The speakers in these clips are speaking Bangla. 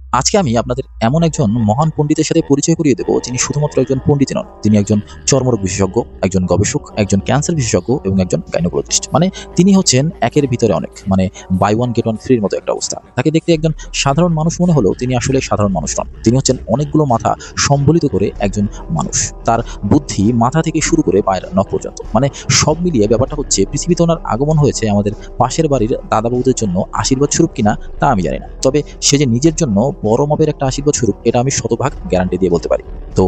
আজকে আমি আপনাদের এমন একজন মহান পণ্ডিতের সাথে পরিচয় করিয়ে দেব, যিনি শুধুমাত্র একজন পণ্ডিতই নন, তিনি একজন চর্মরোগ বিশেষজ্ঞ, একজন গবেষক, একজন ক্যান্সার বিশেষজ্ঞ এবং একজন গাইনোকোলজিস্ট। মানে তিনি হচ্ছেন একের ভিতরে অনেক, মানে বাই ওয়ান গেট ওয়ান ফ্রির মতো একটা অবস্থা। তাকে দেখতে একজন সাধারণ মানুষ মনে হলেও তিনি আসলে সাধারণ মানুষ নন। তিনি হচ্ছেন অনেকগুলো মাথা সম্বলিত করে একজন মানুষ। তার বুদ্ধি মাথা থেকে শুরু করে পায়ের নখ পর্যন্ত, মানে সব মিলিয়ে ব্যাপারটা হচ্ছে পৃথিবীতে ওনার আগমন হয়েছে আমাদের পাশের বাড়ির দাদাবাবুদের জন্য আশীর্বাদ স্বরূপ কিনা তা আমি জানি না, তবে সে যে নিজের জন্য বড় মাপের একটা আশীর্বাদ স্বরূপ এটা আমি শতভাগ গ্যারান্টি দিয়ে বলতে পারি। তো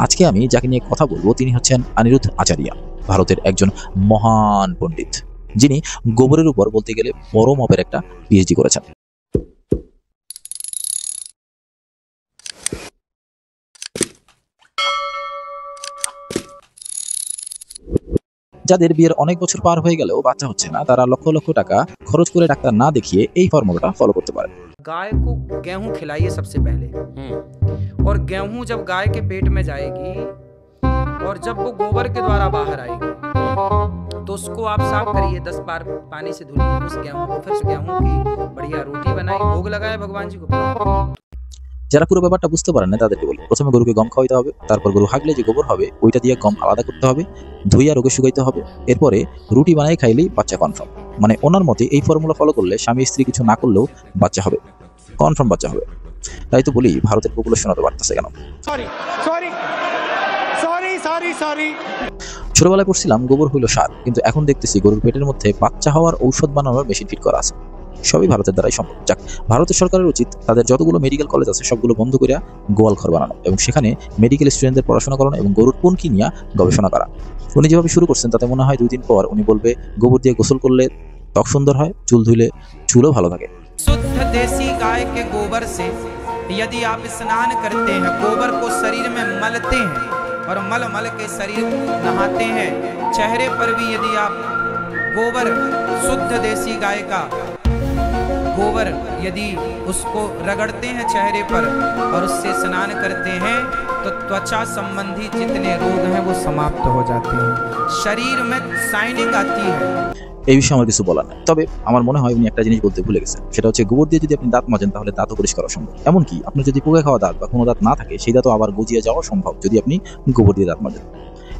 আজকে আমি যাকে নিয়ে কথা বলবো তিনি হচ্ছেন অনিরুদ্ধ আচারিয়া, ভারতের একজন মহান পণ্ডিত, যিনি গোবরের উপর বলতে গেলে বড় মাপের একটা পিএইচডি করেছেন। যাদের বিয়ের অনেক বছর পার হয়ে গেলেও বাচ্চা হচ্ছে না, তারা লক্ষ লক্ষ টাকা খরচ করে ডাক্তার না দেখিয়ে এই ফর্মুলাটা ফলো করতে পারে। गाय को गेहूं खिलाइए सबसे पहले, और गेहूं जब गाय के पेट में जाएगी और जब वो गोबर के द्वारा बाहर आएगी तो उसको आप साफ करिए, 10 बार पानी से धुलिए उस गेहूं को, फिर उस गेहूं की बढ़िया रोटी बनाई, भोग लगाए भगवान जी को। যারা পুরো ব্যাপারটা বুঝতে পারেন না তাদেরকে বলি, প্রথমে গরুকে গম খাওয়াইতে হবে, তারপর গরু হাগলে যে গোবর হবে ওইটা দিয়ে গম আলাদা করতে হবে, ধুইয়া রোগে শুকাইতে হবে, এরপরে রুটি বানাই খাইলেই বাচ্চা কনফার্ম। মানে ওনার মতে এই ফর্মুলা ফলো করলে স্বামী স্ত্রী কিছু না করলেও বাচ্চা হবে, কনফার্ম বাচ্চা হবে। তাই তো বলি ভারতের পপুলেশন অত বাড়তেছে কেন। ছোটবেলায় পড়ছিলাম গোবর হইল সার, কিন্তু এখন দেখতেছি গরুর পেটের মধ্যে বাচ্চা হওয়ার ঔষধ বানানোর মেশিন ফিট করা আছে। সবই ভারতের দ্বারাই সম্ভব। যাক, ভারতের সরকারের উচিত তাদের যতগুলো মেডিকেল কলেজ আছে সবগুলো বন্ধ করে গোয়াল ঘর বানানো এবং সেখানে মেডিকেল স্টুডেন্টদের পড়াশোনা করানো এবং গরুর পনকি নিয়ে গবেষণা করা। উনি যেভাবে শুরু করছেন তাতে মনে হয় 2 দিন পর উনি বলবে গোবর দিয়ে গোসল করলে ত্বক সুন্দর হয়, চুল ধুইলে চুলও ভালো থাকে। शुद्ध देसी गाय के गोबर से यदि आप स्नान करते हैं, गोबर को शरीर में मलते हैं और मल मल के शरीर नहाते हैं, चेहरे पर भी यदि आप गोबर, शुद्ध देसी गाय का गोबर यदि उसको रगड़ते हैं चेहरे पर और उससे स्नान करते हैं तो त्वचा संबंधी जितने रोग हैं वो समाप्त हो जाते हैं, शरीर में शाइनिंग आती है। এই বিষয়ে আমার কিছু বলার নাই, তবে আমার মনে হয় উনি একটা জিনিস বলতে ভুলে গেছেন, সেটা হচ্ছে গোবর দিয়ে যদি আপনি দাঁত মাজেন তাহলে দাঁতও পরিষ্কার করা সম্ভব। এমনকি আপনার যদি পোকা খাওয়া দাঁত বা কোনো দাঁত না থাকে সেই দাঁতও আবার গজিয়ে যাওয়া সম্ভব যদি আপনি গোবর দিয়ে দাঁত মাজেন।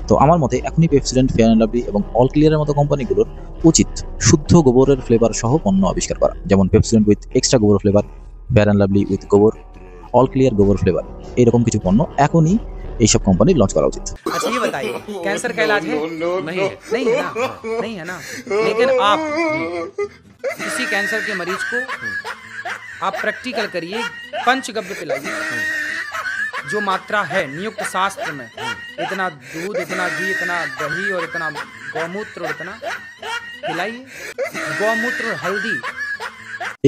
তো আমার মতে এখনই পেপসোডেন্ট, ফেয়ার অ্যান্ড লাভলি এবং অল ক্লিয়ারের মতো কোম্পানিগুলোর উচিত শুদ্ধ গোবরের ফ্লেভার সহ পণ্য আবিষ্কার করা, যেমন পেপসোডেন্ট উইথ এক্সট্রা গোবর flavour, fair and lovely with গোবর, অল ক্লিয়ার গোবর ফ্লেভার, এইরকম কিছু পণ্য এখনই এইসব কোম্পানির লঞ্চ করা উচিত। अच्छा ये बताइए, कैंसर का इलाज है? नहीं है, नहीं है ना, नहीं है ना। लेकिन आप किसी कैंसर के मरीज को आप प्रैक्टिकल करिए, पंचगव्य पिलाइए, जो मात्रा है नियुक्त शास्त्र में, इतना दूध, इतना घी, इतना दही और इतना गौमूत्र और इतना पिलाइए, गौमूत्र और हल्दी।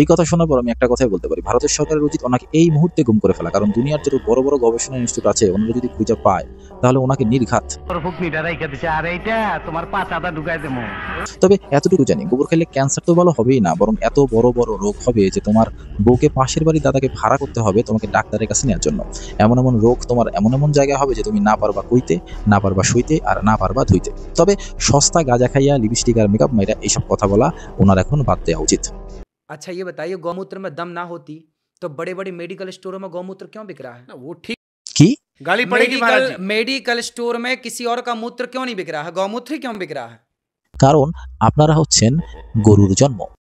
এই কথা শোনার পর আমি একটা কথাই বলতে পারি, ভারতের সরকারের উচিত ওনাকে এই মুহূর্তে গুম করে ফেলা, কারণ দুনিয়ার যত বড় বড় গবেষণা ইনস্টিটিউট আছে ওনারা যদি খুঁজে পায় তাহলে ওনাকে নির্ঘাত। তবে এতটুকু জানি, গোবর খেলে ক্যান্সার তো ভালো হবেই না, বরং এত বড় বড় রোগ হবে যে তোমার বউকে পাশের বাড়ির দাদাকে ভাড়া করতে হবে তোমাকে ডাক্তারের কাছে নেওয়ার জন্য। এমন এমন রোগ তোমার এমন এমন জায়গা হবে যে তুমি না পারবা কইতে, না পারবা সইতে, আর না পারবা ধুইতে। তবে সস্তা গাঁজা খাইয়া লিপস্টিক আর মেকআপ মাইরা এইসব কথা বলা ওনার এখন বাদ দেওয়া उचित। अच्छा ये बताइए, गौमूत्र में दम ना होती तो बड़े बड़े मेडिकल स्टोरों में गौमूत्र क्यों बिक रहा है? ना वो ठीक, কি गाली पड़ेगी महाराज जी। मेडिकल स्टोर में किसी और का मूत्र क्यों नहीं बिक रहा है, गौमूत्र ही क्यों बिक रहा है? কারণ আপনারা হচ্ছেন গরুর জন্ম।